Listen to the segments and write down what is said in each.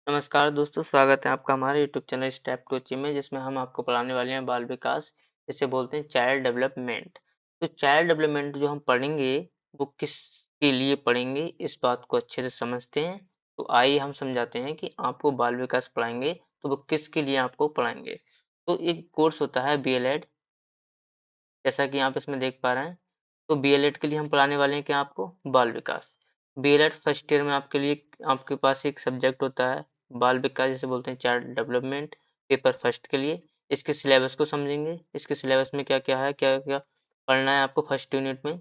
नमस्कार दोस्तों, स्वागत है आपका हमारे YouTube channel step to achieve में, जिसमें हम आपको पढ़ाने वाले हैं बाल विकास, जिसे बोलते हैं चाइल्ड डेवलपमेंट। तो चाइल्ड डेवलपमेंट जो हम पढ़ेंगे वो किसके लिए पढ़ेंगे, इस बात को अच्छे से समझते हैं। तो आइए हम समझाते हैं कि आपको बाल विकास पढ़ाएंगे तो वो किसके लिए आपको पढ़ाएंगे। तो एक कोर्स होता है बीएलएड, जैसा कि आप इसमें देख पा रहे हैं। तो बीएलएड के लिए हम पढ़ाने वाले हैं क्या आपको, बाल विकास। बीएलएड फर्स्ट ईयर में आपके लिए आपके पास एक सब्जेक्ट होता है बाल विकास, जिसे बोलते हैं चाइल्ड डेवलपमेंट, पेपर फर्स्ट के लिए। इसके सिलेबस को समझेंगे, इसके सिलेबस में क्या क्या है, क्या क्या पढ़ना है आपको फर्स्ट यूनिट में।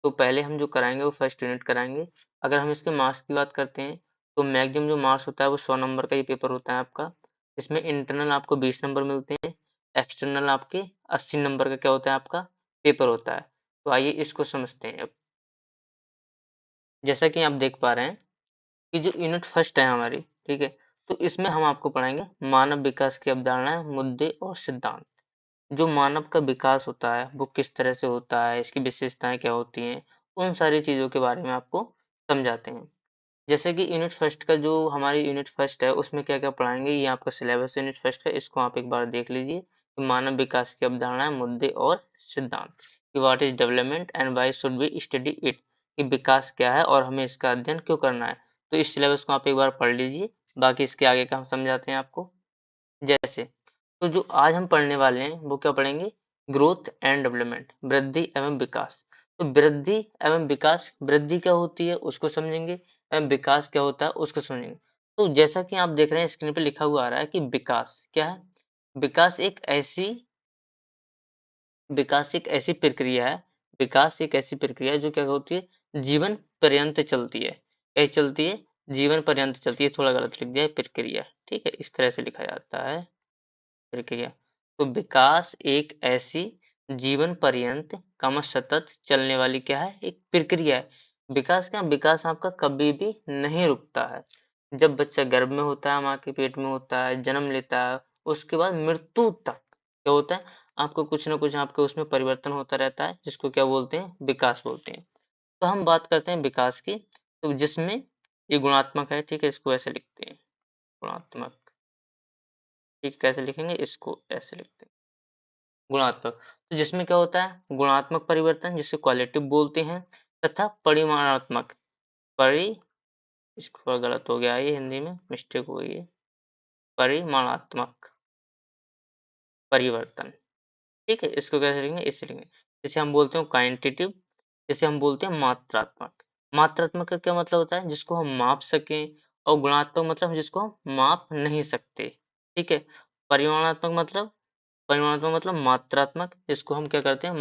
तो पहले हम जो कराएंगे वो फर्स्ट यूनिट कराएंगे। अगर हम इसके मार्क्स की बात करते हैं तो मैक्सिमम जो मार्क्स होता है वो 100 नंबर का ये पेपर होता है आपका। इसमें इंटरनल आपको 20 नंबर मिलते हैं, एक्सटर्नल आपके 80 नंबर का क्या होता है आपका पेपर होता है। तो आइए इसको समझते हैं अब। जैसा कि आप देख पा रहे हैं कि जो यूनिट फर्स्ट है हमारी, ठीक है, तो इसमें हम आपको पढ़ाएंगे मानव विकास की अवधारणाएं, मुद्दे और सिद्धांत। जो मानव का विकास होता है वो किस तरह से होता है, इसकी विशेषताएं क्या होती हैं, उन सारी चीजों के बारे में आपको समझाते हैं। जैसे कि यूनिट फर्स्ट का जो हमारी यूनिट फर्स्ट है उसमें क्या क्या पढ़ाएंगे, ये आपका सिलेबस यूनिट फर्स्ट का, इसको आप एक बार देख लीजिए। कि मानव विकास की अवधारणाएं, मुद्दे और सिद्धांत, कि what is development and why should we study it, कि विकास क्या है और हमें इसका अध्ययन क्यों करना है। तो इस सिलेबस को आप एक बार पढ़ लीजिए, बाकी इसके आगे का हम समझाते हैं आपको। जैसे तो जो आज हम पढ़ने वाले हैं वो क्या पढ़ेंगे, ग्रोथ एंड डेवलपमेंट, वृद्धि एवं विकास। तो वृद्धि एवं विकास, वृद्धि क्या होती है उसको समझेंगे, एवं विकास क्या होता है उसको समझेंगे। तो जैसा कि आप देख रहे हैं स्क्रीन पे लिखा हुआ आ रहा है कि विकास क्या है। विकास एक ऐसी विकास एक ऐसी प्रक्रिया है, विकास एक ऐसी प्रक्रिया है जो क्या होती है, जीवन पर्यंत चलती है। कैसे चलती है, जीवन पर्यंत चलती है। थोड़ा गलत लिख दिया है, प्रक्रिया, ठीक है, इस तरह से लिखा जाता है प्रक्रिया। तो विकास एक ऐसी जीवन पर्यंत सतत चलने वाली क्या है, एक प्रक्रिया है। विकास क्या, विकास आपका कभी भी नहीं रुकता है। जब बच्चा गर्भ में होता है, माँ के पेट में होता है, जन्म लेता है, उसके बाद मृत्यु तक क्या होता है, आपको कुछ ना कुछ आपके उसमें परिवर्तन होता रहता है, जिसको क्या बोलते हैं, विकास बोलते हैं। तो हम बात करते हैं विकास की, तो जिसमें ये गुणात्मक है, ठीक है, इसको ऐसे लिखते हैं, गुणात्मक। ठीक, कैसे लिखेंगे, इसको ऐसे लिखते हैं, गुणात्मक। तो जिसमें क्या होता है, गुणात्मक परिवर्तन जिसे क्वालिटिव बोलते हैं, तथा परिमाणात्मक परि इसको थोड़ा गलत हो गया है, ये हिंदी में मिस्टेक हो गई है, परिमाणात्मक परिवर्तन, ठीक है, इसको कैसे लिखेंगे, इससे लिखेंगे। जैसे हम बोलते हैं क्वांटिटिव, जैसे हम बोलते हैं मात्रात्मक। मात्रात्मक का क्या मतलब होता है, जिसको हम माप सकें, और गुणात्मक मतलब जिसको हम माप नहीं सकते, ठीक है। परिमाणात्मक मतलब, परिमाणात्मक मतलब मात्रात्मक, इसको हम क्या करते हैं,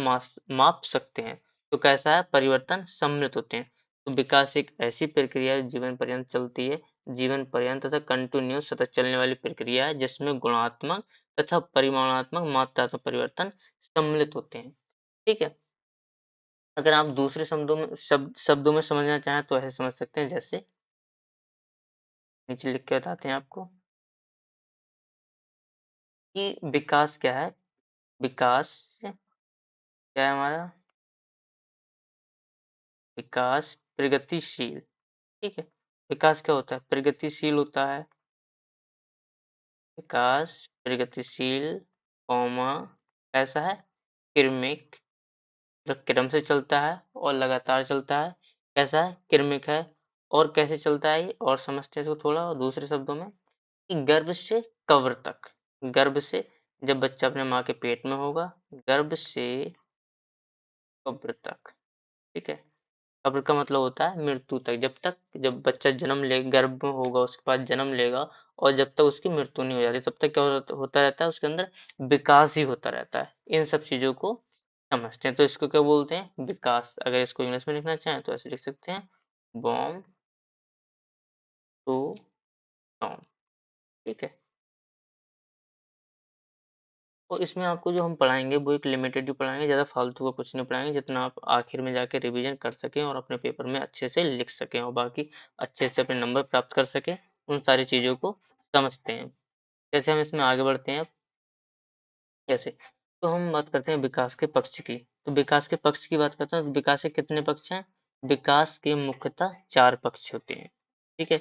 माप सकते हैं। तो कैसा है, परिवर्तन सम्मिलित होते हैं। तो विकास एक ऐसी प्रक्रिया है जीवन पर्यंत चलती है, जीवन पर्यंत तथा कंटिन्यूस सतत चलने वाली प्रक्रिया है, जिसमें गुणात्मक तथा परिमाणात्मक मात्रात्मक परिवर्तन सम्मिलित होते हैं, ठीक है। अगर आप दूसरे शब्दों में समझना चाहें तो ऐसे समझ सकते हैं, जैसे नीचे लिख के बताते हैं आपको कि विकास क्या है। विकास क्या है हमारा, विकास प्रगतिशील, ठीक है। विकास क्या होता है, प्रगतिशील होता है। विकास प्रगतिशील, कौमा ऐसा है, क्रमिक, मतलब क्रम से चलता है और लगातार चलता है। कैसा है, क्रमिक है। और कैसे चलता है ये, और समझते हैं इसको थोड़ा और दूसरे शब्दों में, कि गर्भ से कब्र तक, गर्भ से, जब बच्चा अपने माँ के पेट में होगा, गर्भ से कब्र तक, ठीक है। कब्र का मतलब होता है मृत्यु तक, जब तक, जब बच्चा जन्म ले, गर्भ में होगा, उसके बाद जन्म लेगा, और जब तक उसकी मृत्यु नहीं हो जाती तब तक क्या होता रहता है, उसके अंदर विकास ही होता रहता है। इन सब चीजों को समझते हैं, तो इसको क्या बोलते हैं, विकास। अगर इसको इंग्लिश में लिखना चाहें तो ऐसे लिख सकते हैं, बॉर्न टू टॉम, ठीक है। और इसमें आपको जो हम पढ़ाएंगे वो एक लिमिटेड ही पढ़ाएंगे, ज़्यादा फालतू का कुछ नहीं पढ़ाएंगे, जितना आप आखिर में जाके रिवीजन कर सकें और अपने पेपर में अच्छे से लिख सकें, और बाकी अच्छे से अपने नंबर प्राप्त कर सकें, उन सारी चीज़ों को समझते हैं। जैसे हम इसमें आगे बढ़ते हैं अब, जैसे तो हम बात करते हैं विकास के पक्ष की। तो विकास के पक्ष की बात करते हैं तो विकास के कितने पक्ष हैं, विकास के मुख्यतः 4 पक्ष होते हैं, ठीक है।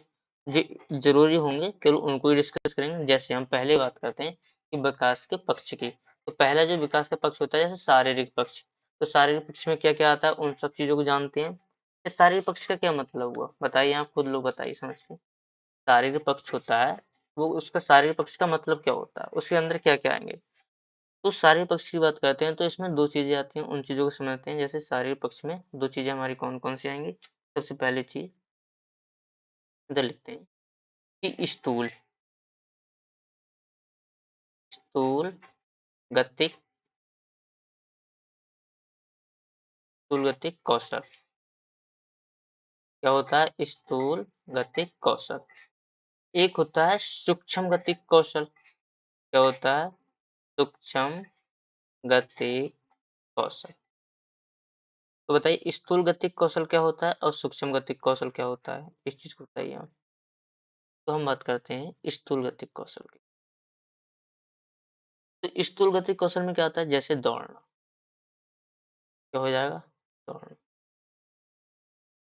जो ज़रूरी होंगे केवल उनको ही डिस्कस करेंगे। जैसे हम पहले बात करते हैं कि विकास के पक्ष की, तो पहला जो विकास का पक्ष होता है जैसे शारीरिक पक्ष, तो शारीरिक पक्ष में क्या-क्या आता है उन सब चीज़ों को जानते हैं। इस शारीरिक पक्ष का क्या मतलब हुआ? बताइए आप खुद लोग बताइए समझ के। शारीरिक पक्ष होता है, वो उसका शारीरिक पक्ष का मतलब क्या होता है? उसके अंदर क्या-क्या आएँगे? तो शारीरिक पक्ष की बात करते हैं तो इसमें 2 चीज़ें आती हैं, उन चीज़ों को समझते हैं। जैसे शारीरिक पक्ष में 2 चीज़ें हमारी कौन-कौन सी आएँगी? सबसे पहली चीज़ इधर लिखते हैं कि स्थूल गतिक स्थूल गतिक कौशल। क्या होता है? स्थूल गतिक कौशल। एक होता है सूक्ष्म गतिक कौशल। क्या होता है? सूक्ष्म गतिक कौशल। तो बताइए स्थूल गतिक कौशल क्या होता है और सूक्ष्म गतिक कौशल क्या होता है? इस चीज़ को बताइए आप। तो हम बात करते हैं स्थूल गतिक कौशल की। तो स्थूल गतिक कौशल में क्या होता है? जैसे दौड़ना। क्या हो जाएगा? दौड़ना,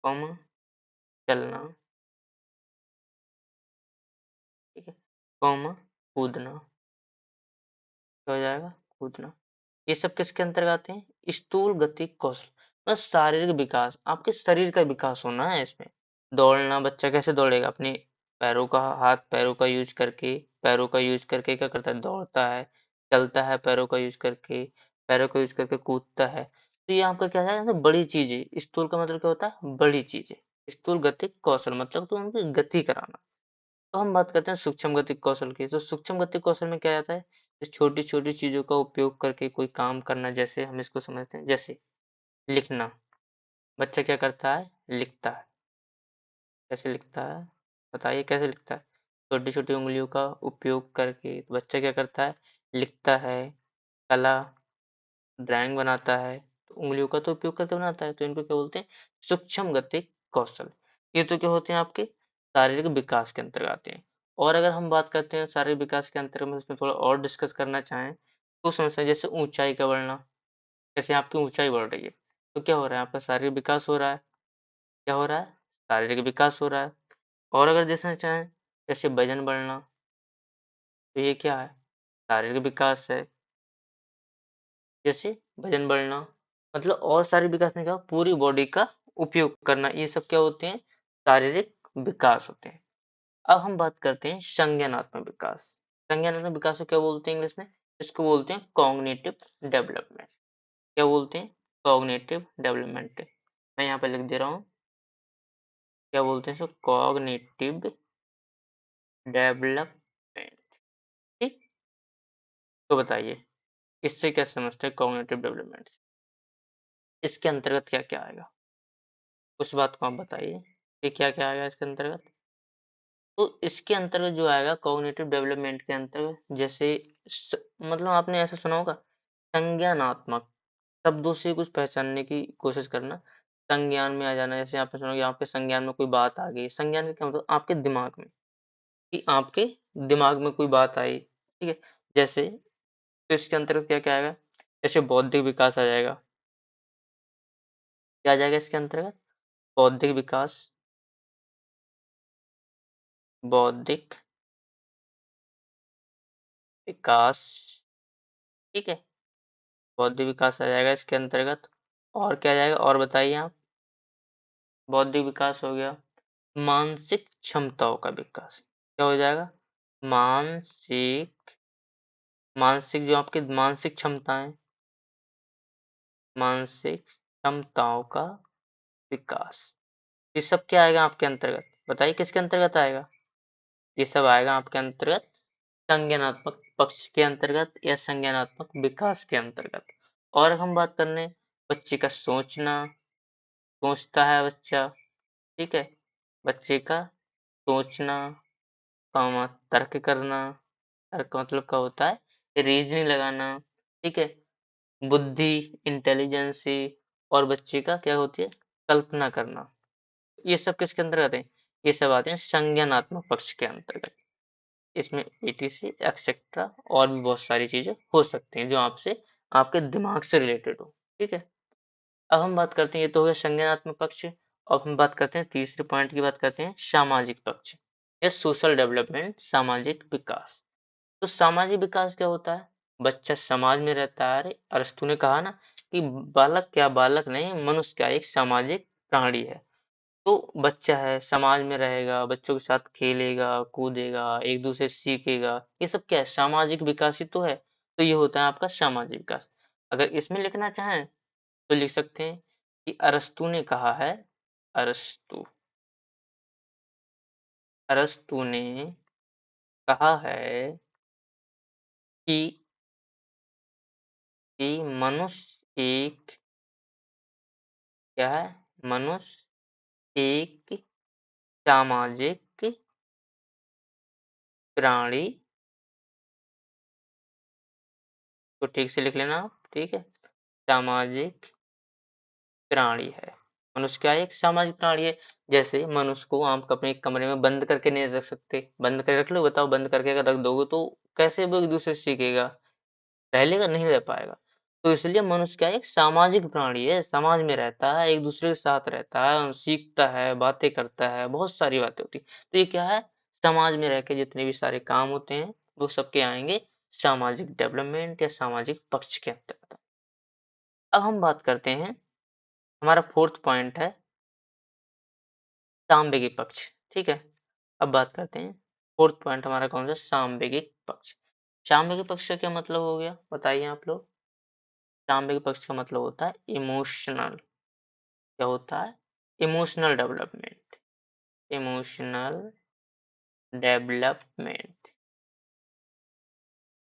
कॉमा चलना, ठीक है? कॉमा कूदना। क्या हो जाएगा? कूदना। ये सब किसके अंतर्गत आते हैं? स्थूल गतिक कौशल। मतलब शारीरिक विकास, आपके शरीर का विकास होना है इसमें। दौड़ना, बच्चा कैसे दौड़ेगा? अपने पैरों का हाथ पैरों का यूज़ करके, पैरों का यूज़ करके क्या करता है? दौड़ता है, चलता है पैरों का यूज़ करके, पैरों का यूज़ करके कूदता है। तो ये आपका क्या है? बड़ी चीज़ें। स्थूल का मतलब क्या होता है? बड़ी चीज़ें। स्थूल गतिक कौशल मतलब तो उनकी गति कराना। तो हम बात करते हैं सूक्ष्म गतिक कौशल की। तो सूक्ष्म गतिक कौशल में क्या आता है? इस छोटी-छोटी चीज़ों का उपयोग करके कोई काम करना, जैसे हम इसको समझते हैं, जैसे लिखना। बच्चा क्या करता है? लिखता है। कैसे लिखता है? बताइए कैसे लिखता है? छोटी-छोटी उँगलियों का उपयोग करके बच्चा क्या करता है? लिखता है, कला, ड्राइंग बनाता है, तो उँगलियों का तो उपयोग करके बनाता है, तो इनको क्या बोलते हैं? सूक्ष्म गतिक कौशल। ये तो क्या होते हैं आपके शारीरिक विकास के अंतर्गत आते हैं। और अगर हम बात करते हैं शारीरिक विकास के अंतर्गत में इसमें थोड़ा और डिस्कस करना चाहें, तो समझते हैं जैसे ऊँचाई का बढ़ना, जैसे आपकी ऊँचाई बढ़ रही है, तो क्या हो रहा है? आपका शारीरिक विकास हो रहा है। क्या हो रहा है? शारीरिक विकास हो रहा है। और अगर देखना चाहें, जैसे वज़न बढ़ना, तो ये क्या है? शारीरिक विकास है। जैसे वज़न बढ़ना, मतलब और शारीरिक विकास में क्या पूरी बॉडी का उपयोग करना, ये सब क्या होते हैं? शारीरिक विकास होते हैं। अब हम बात करते हैं संज्ञानात्मक विकास। संज्ञानात्मक विकास को क्या बोलते हैं इंग्लिश में? इसको बोलते हैं कॉग्निटिव डेवलपमेंट। क्या बोलते हैं? Cognitive development. मैं यहाँ पे लिख दे रहा हूँ, क्या बोलते हैं इसको? Cognitive development. ठीक? तो बताइए, इससे क्या समझते हैं कॉग्निटिव डेवलपमेंट से? इसके अंतर्गत क्या-क्या आएगा? उस बात को आप बताइए कि क्या-क्या आएगा इसके अंतर्गत? तो इसके अंतर्गत जो आएगा कॉग्निटिव डेवलपमेंट के अंतर्गत, जैसे मतलब आपने ऐसा सुना होगा संज्ञानात्मक शब्दों से कुछ पहचानने की कोशिश करना, संज्ञान में आ जाना। जैसे आपने सुना होगा आपके संज्ञान में कोई बात आ गई। संज्ञान का क्या मतलब? आपके दिमाग में, कि आपके दिमाग में कोई बात आई, ठीक है? जैसे तो इसके अंतर्गत क्या-क्या आएगा? जैसे बौद्धिक विकास आ जाएगा। क्या आ जाएगा इसके अंतर्गत? बौद्धिक विकास, बौद्धिक विकास, ठीक है? बौद्धिक विकास आ जाएगा इसके अंतर्गत। और क्या आ जाएगा? और बताइए आप? बौद्धिक विकास हो गया। मानसिक क्षमताओं का विकास। क्या हो जाएगा? मानसिक मानसिक जो आपकी मानसिक क्षमताएँ, मानसिक क्षमताओं का विकास। ये सब क्या आएगा आपके अंतर्गत? बताइए किसके अंतर्गत आएगा? ये सब आएगा आपके अंतर्गत संज्ञानात्मक पक्ष के अंतर्गत या संज्ञानात्मक विकास के अंतर्गत। और हम बात कर लें बच्चे का सोचना, सोचता है बच्चा, ठीक है? बच्चे का सोचना, कॉमा तर्क करना, तर्क का मतलब क्या होता है? रीज़निंग लगाना, ठीक है? बुद्धि, इंटेलिजेंसी और बच्चे का क्या होती है? कल्पना करना। ये सब किसके अंतर्गत आते हैं? ये सब आते हैं संज्ञानात्मक पक्ष के अंतर्गत। इसमें ईटीसी एक्सेट्रा और भी बहुत सारी चीज़ें हो सकती हैं जो आपसे आपके दिमाग से रिलेटेड हो, ठीक है? अब हम बात करते हैं, ये तो हो गया संज्ञानात्मक पक्ष। अब हम बात करते हैं तीसरे पॉइंट की बात करते हैं सामाजिक पक्ष। या सोशल डेवलपमेंट सामाजिक विकास। तो सामाजिक विकास क्या होता है? बच्चा समाज में रहता है। अरे अरस्तू ने कहा ना कि बालक क्या बालक नहीं मनुष्य क्या एक सामाजिक प्राणी है। तो बच्चा है समाज में रहेगा, बच्चों के साथ खेलेगा, कूदेगा, एक दूसरे से सीखेगा। ये सब क्या है? सामाजिक विकास ही तो है। तो ये होता है आपका सामाजिक विकास। अगर इसमें लिखना चाहें तो लिख सकते हैं कि अरस्तू ने कहा है, अरस्तू अरस्तू ने कहा है कि मनुष्य एक क्या है? मनुष्य एक सामाजिक प्राणी। तो ठीक से लिख लेना आप, ठीक है? सामाजिक प्राणी है। मनुष्य क्या है? एक सामाजिक प्राणी है। जैसे मनुष्य को आप अपने एक कमरे में बंद करके नहीं रख सकते। बंद करके रख लो, बताओ बंद करके अगर रख दोगे तो कैसे वो एक दूसरे से सीखेगा? रह लेगा? नहीं रह पाएगा। तो इसलिए मनुष्य क्या है? एक सामाजिक प्राणी है, समाज में रहता है, एक दूसरे के साथ रहता है, सीखता है, बातें करता है, बहुत सारी बातें होती हैं। तो ये क्या है? समाज में रह के जितने भी सारे काम होते हैं, वो सबके आएँगे सामाजिक डेवलपमेंट या सामाजिक पक्ष के अंतर्गत। अब हम बात करते हैं, हमारा 4th पॉइंट है सामवेगिक पक्ष, ठीक है? अब बात करते हैं 4th पॉइंट हमारा कौन सा? सामवेगिक पक्ष। सामवेगिक पक्ष का क्या मतलब हो गया? बताइए आप लोग? सामवेगिक पक्ष का मतलब होता है इमोशनल। क्या होता है? Emotional development. Emotional development.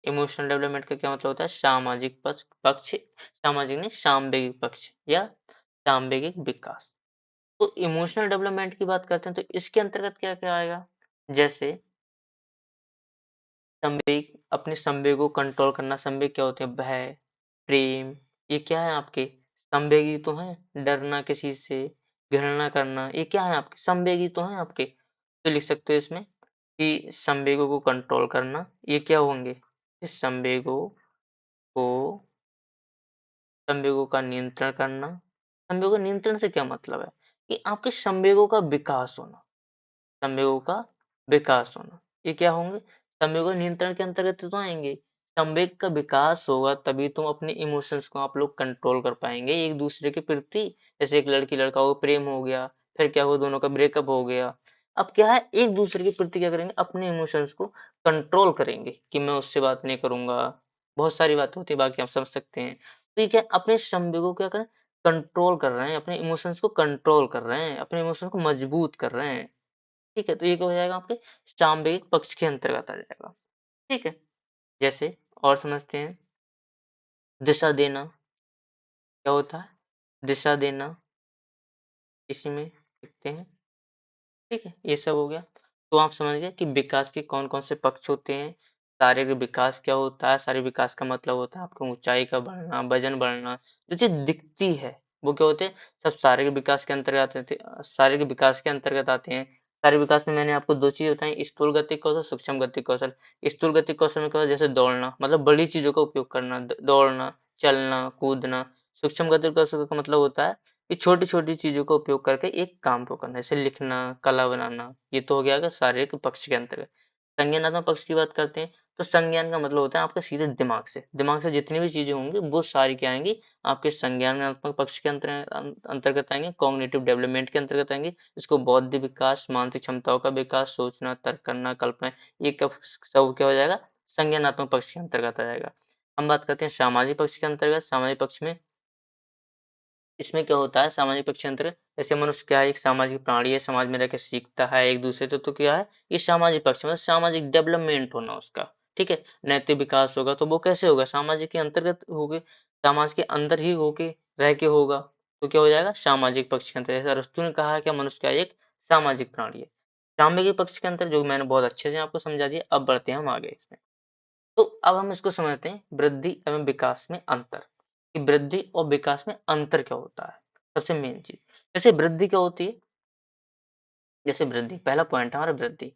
Emotional development का क्या मतलब होता है? सामाजिक पक्ष सामाजिक नहीं सामवेगिक पक्ष या सामवेगिक विकास। तो इमोशनल डेवलपमेंट की बात करते हैं तो इसके अंतर्गत क्या-क्या आएगा? जैसे संवेग, अपने संवेगों को कंट्रोल करना। संवेग क्या होते हैं? भय, प्रेम, ये क्या है आपके? संवेग ही तो हैं। डरना किसी से, घृणा करना, ये क्या है आपके? संवेग ही तो हैं आपके। तो लिख सकते हो इसमें कि संवेगों को कंट्रोल करना, ये क्या होंगे? इस को संवेगों का नियंत्रण करना। संवेगों का नियंत्रण से क्या मतलब है? कि आपके संवेगों का विकास होना। संवेगों का विकास होना। ये क्या होंगे? संवेगों नियंत्रण के अंतर्गत तो आएँगे। संवेग का विकास होगा तभी तो अपने इमोशंस को आप लोग कंट्रोल कर पाएँगे एक दूसरे के प्रति। जैसे एक लड़की-लड़का को प्रेम हो गया, फिर क्या हुआ दोनों का ब्रेकअप हो गया। अब क्या है एक दूसरे के प्रति क्या करेंगे? अपने इमोशंस को कंट्रोल करेंगे कि मैं उससे बात नहीं करूँगा। बहुत सारी बातें होती हैं बाकी आप समझ सकते हैं। तो ये क्या अपने संवेगों को क्या करें? कंट्रोल कर रहे हैं, अपने इमोशंस को कंट्रोल कर रहे हैं, अपने इमोशन को मजबूत कर रहे हैं। ठीक है? तो ये क्या हो जाएगा आपके सामवेगिक पक्ष के अंतर्गत आ जाएगा। ठीक है? जैसे और समझते हैं, दिशा देना क्या होता है? दिशा देना इसी में लिखते हैं। ठीक है? ये सब हो गया। तो आप समझ गए कि विकास के कौन-कौन से पक्ष होते हैं। शारीरिक विकास क्या होता है? शारीरिक विकास का मतलब होता है आपकी ऊँचाई का बढ़ना, वज़न बढ़ना, जो चीज़ दिखती है, वो क्या होते हैं? सब शारीरिक विकास के अंतर्गत आते शारीरिक विकास के अंतर्गत आते हैं। शारीरिक विकास में मैंने आपको 2 चीज़ बताई, स्थूल गतिक कौशल, सूक्ष्म गतिक कौशल। स्थूल गतिक कौशल में क्या होता है? जैसे दौड़ना, मतलब बड़ी चीज़ों का उपयोग करना, द दौड़ना, चलना, कूदना। सूक्ष्म गतिक कौशल का मतलब होता है कि छोटी-छोटी चीज़ों का उपयोग करके एक काम को करना, जैसे लिखना, कला बनाना, ये तो हो गया अगर शारीरिक पक्ष के अंतर्गत। संज्ञानात्मक पक्ष की बात करते हैं, तो संज्ञान का मतलब होता है आपका सीधे दिमाग से। दिमाग से जितनी भी चीज़ें होंगी, वो सारी क्या आएँगी? आपके संज्ञानात्मक पक्ष के अंतर्गत आएँगे, कॉग्निटिव डेवलपमेंट के अंतर्गत आएँगे। इसको बौद्धिक विकास, मानसिक क्षमताओं का विकास, सोचना, तर्क करना, कल्पना, ये कब सब क्या हो जाएगा? संज्ञानात्मक पक्ष के अंतर्गत आ जाएगा। हम बात करते हैं सामाजिक पक्ष के अंतर्गत। सामाजिक पक्ष में इसमें क्या होता है सामाजिक पक्षांतर जैसे मनुष्य क्या है एक सामाजिक प्राणी है समाज में रहकर सीखता है एक दूसरे से तो क्या है ये सामाजिक पक्ष मतलब सामाजिक डेवलपमेंट होना उसका ठीक है नैतिक विकास होगा तो वो कैसे होगा सामाजिक के अंतर्गत होगे समाज के अंदर ही होके रह के होगा तो क्या हो जाएगा सामाजिक पक्ष के अंतर जैसे अरस्तु ने कहा है कि मनुष्य का एक सामाजिक प्राणी है सामूहिक पक्ष के अंतर जो मैंने बहुत अच्छे से आपको समझा दिया अब बढ़ते हैं हम आगे इसमें तो अब हम इसको समझते हैं वृद्धि एवं विकास में अंतर कि वृद्धि और विकास में अंतर क्या होता है सबसे मेन चीज जैसे वृद्धि क्या होती है जैसे वृद्धि पहला पॉइंट है हमारा वृद्धि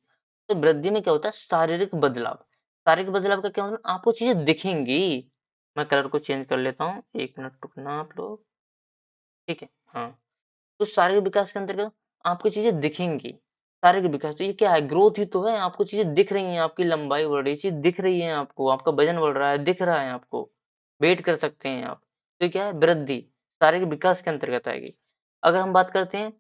तो वृद्धि में क्या होता है शारीरिक बदलाव का क्या मतलब आपको चीजें दिखेंगी मैं कलर को चेंज कर लेता हूँ एक मिनट रुकना आप लोग ठीक है हाँ तो शारीरिक विकास के अंतर्गत आपको चीजें दिखेंगी शारीरिक विकास, तो ये क्या है? ग्रोथ ही तो है। आपको चीजें दिख रही हैं, आपकी लंबाई बढ़ रही है, चीज दिख रही है आपको, आपका वजन बढ़ रहा है, दिख रहा है आपको, वेट कर सकते हैं आप। तो ये क्या है? वृद्धि, शारीरिक विकास के अंतर्गत आएगी। अगर हम बात करते हैं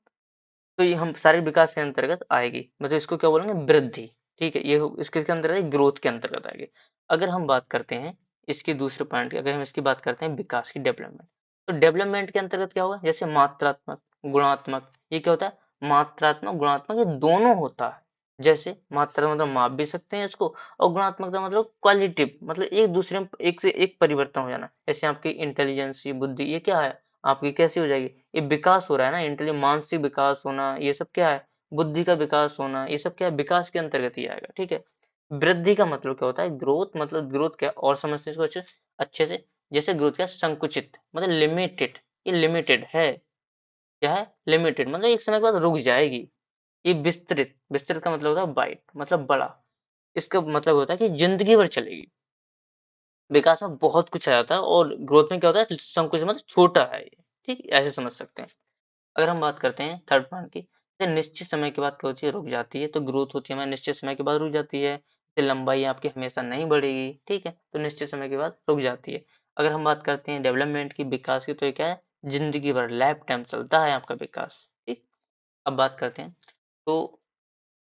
तो ये हम शारीरिक विकास के अंतर्गत आएगी, मतलब इसको क्या बोलेंगे? वृद्धि। ठीक है, ये इसके अंतर्गत ग्रोथ के अंतर्गत आएगी। अगर हम बात करते हैं इसके दूसरे पॉइंट की, अगर हम इसकी बात करते हैं विकास की, डेवलपमेंट, तो डेवलपमेंट के अंतर्गत क्या होगा? जैसे मात्रात्मक, गुणात्मक, ये क्या होता है? मात्रात्मक, गुणात्मक, ये दोनों होता है। जैसे मात्रा मतलब माप भी सकते हैं इसको, और गुणात्मकता मतलब क्वालिटिव, मतलब एक दूसरे में एक से एक परिवर्तन हो जाना। जैसे आपकी इंटेलिजेंस, बुद्धि, ये क्या है? आपकी कैसी हो जाएगी? ये विकास हो रहा है ना, मानसिक विकास होना, ये सब क्या है? बुद्धि का विकास होना, ये सब क्या है? विकास के अंतर्गत ही आएगा। ठीक है। वृद्धि का मतलब क्या होता है? ग्रोथ, मतलब ग्रोथ क्या, और समझते हैं इसको अच्छे अच्छे से। जैसे ग्रोथ क्या? संकुचित, मतलब लिमिटेड, ये लिमिटेड है। क्या है? लिमिटेड, मतलब एक समय के बाद रुक जाएगी। ये विस्तृत, विस्तृत का मतलब होता है वाइड, मतलब बड़ा। इसका मतलब होता है कि जिंदगी भर चलेगी। विकास में बहुत कुछ आ जाता है, और ग्रोथ में क्या होता है? संकुचित, मतलब छोटा है ये। ठीक, ऐसे समझ सकते हैं। अगर हम बात करते हैं थर्ड पॉइंट की, तो निश्चित समय के बाद क्या होती है? रुक जाती है। तो ग्रोथ होती है हमारी निश्चित समय के बाद रुक जाती है। तो लंबाई आपकी हमेशा नहीं बढ़ेगी, ठीक है, तो निश्चित समय के बाद रुक जाती है। अगर हम बात करते हैं डेवलपमेंट की, विकास की, तो ये क्या है? जिंदगी भर, लाइफ टाइम चलता है आपका विकास। ठीक। अब बात करते हैं, तो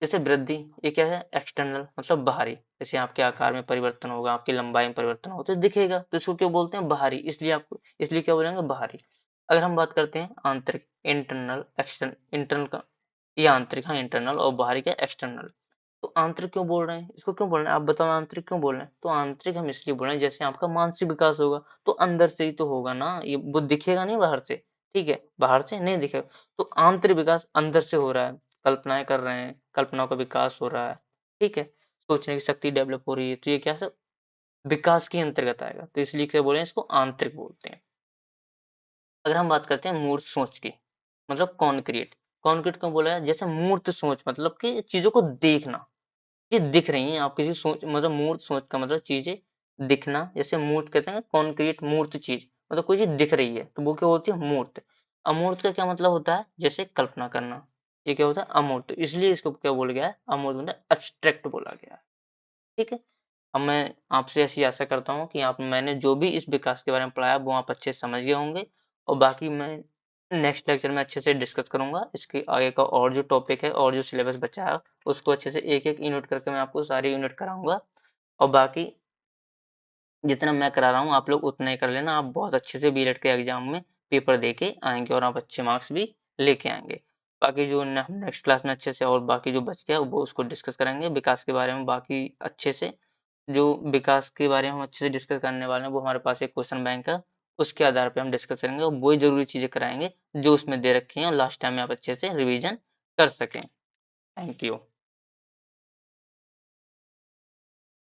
जैसे वृद्धि, ये क्या है? एक्सटर्नल, मतलब बाहरी। जैसे आपके आकार में परिवर्तन होगा, आपकी लंबाई में परिवर्तन होगा, तो दिखेगा, तो इसको क्यों बोलते हैं? बाहरी। इसलिए आपको, इसलिए क्या बोलेंगे? बाहरी। अगर हम बात करते हैं आंतरिक, इंटरनल, इंटरनल का, ये आंतरिक, हाँ इंटरनल, और बाहरी क्या? एक्सटर्नल। तो आंतरिक क्यों बोल रहे हैं? इसको क्यों बोल रहे हैं? आप बताओ आंतरिक क्यों बोल रहे हैं? तो आंतरिक हम इसलिए बोल रहे हैं, जैसे आपका मानसिक विकास होगा, तो अंदर से ही तो होगा ना, ये वो दिखेगा नहीं बाहर से। ठीक है, बाहर से नहीं दिखेगा। तो आंतरिक विकास अंदर से हो रहा है, कल्पनाएं कर रहे हैं, कल्पनाओं का विकास हो रहा है। ठीक है, सोचने की शक्ति डेवलप हो रही है, तो ये क्या सब विकास के अंतर्गत आएगा, तो इसलिए क्या बोले हैं? इसको आंतरिक बोलते हैं। अगर हम बात करते हैं मूर्त सोच की, मतलब कॉन्क्रीट, कॉन्क्रीट क्यों बोला है? जैसे मूर्त सोच, मतलब कि चीजों को देखना, ये दिख रही हैं, आप किसी सोच, मतलब मूर्त सोच का मतलब चीजें दिखना। जैसे मूर्त कहते हैं कॉन्क्रीट, मूर्त चीज, मतलब कोई चीज दिख रही है, तो वो क्या होती है? मूर्त। अमूर्त का क्या मतलब होता है? जैसे कल्पना करना, ये क्या होता है? अमूर्त। इसलिए इसको क्या बोला गया है? अमूर्त, मतलब एब्स्ट्रैक्ट बोला गया है। ठीक है। अब मैं आपसे ऐसी आशा करता हूँ कि आप, मैंने जो भी इस विकास के बारे में पढ़ाया वो आप अच्छे से समझ गए होंगे, और बाकी मैं नेक्स्ट लेक्चर में अच्छे से डिस्कस करूंगा इसके आगे का, और जो टॉपिक है और जो सिलेबस बचा है उसको अच्छे से एक एक यूनिट करके मैं आपको सारी यूनिट कराऊंगा। और बाकी जितना मैं करा रहा हूँ आप लोग उतना ही कर लेना। आप बहुत अच्छे से बीएड के एग्जाम में पेपर दे के आएंगे, और आप अच्छे मार्क्स भी लेके आएंगे। बाकी जो हम नेक्स्ट क्लास में अच्छे से, और बाकी जो बच गया वो उसको डिस्कस करेंगे विकास के बारे में, बाकी अच्छे से। जो विकास के बारे में हम अच्छे से डिस्कस करने वाले हैं, वो हमारे पास एक क्वेश्चन बैंक है, उसके आधार पे हम डिस्कस करेंगे, और वही ज़रूरी चीज़ें कराएँगे जो उसमें दे रखी हैं, और लास्ट टाइम में आप अच्छे से रिवीजन कर सकें। Thank you.